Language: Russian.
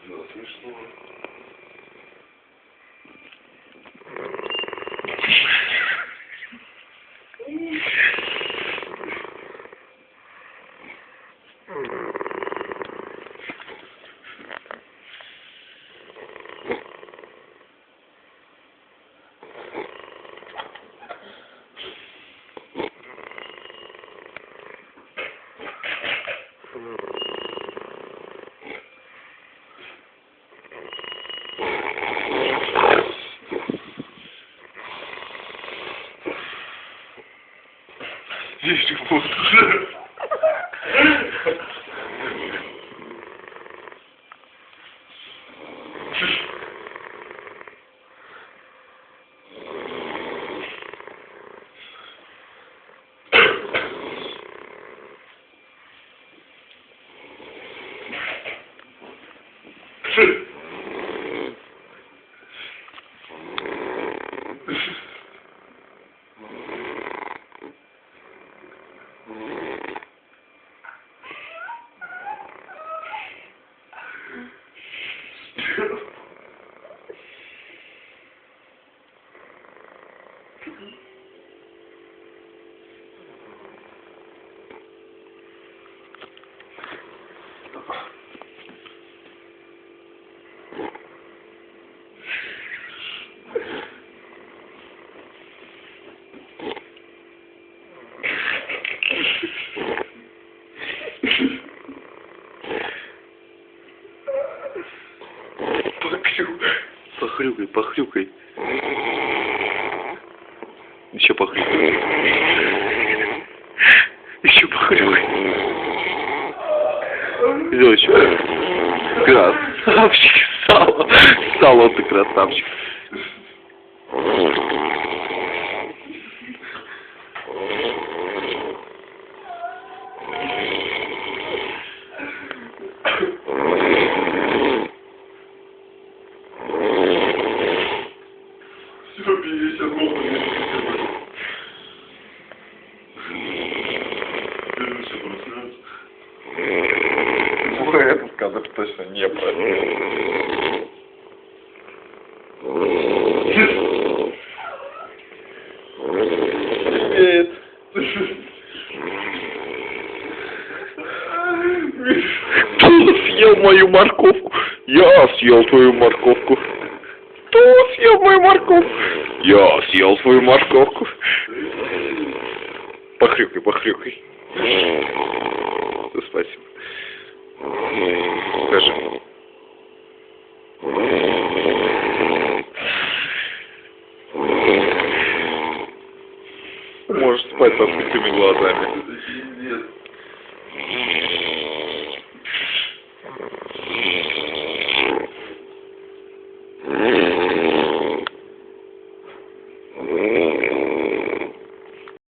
Да, смешно. Здесь вот уже. Похрюкай, похрюкай. Еще похрюкай. Еще похрюкай. Сделай еще. Красавчик. Сало. Сало, ты красавчик. Все, бери, ну, этот кадр точно не про. Привет. Кто съел мою морковку? Я съел твою морковку. Кто съел мою морковку? Я съел твою морковку. Похрюкай, похрюкай. Спасибо. Скажи. Можешь спать с открытыми глазами.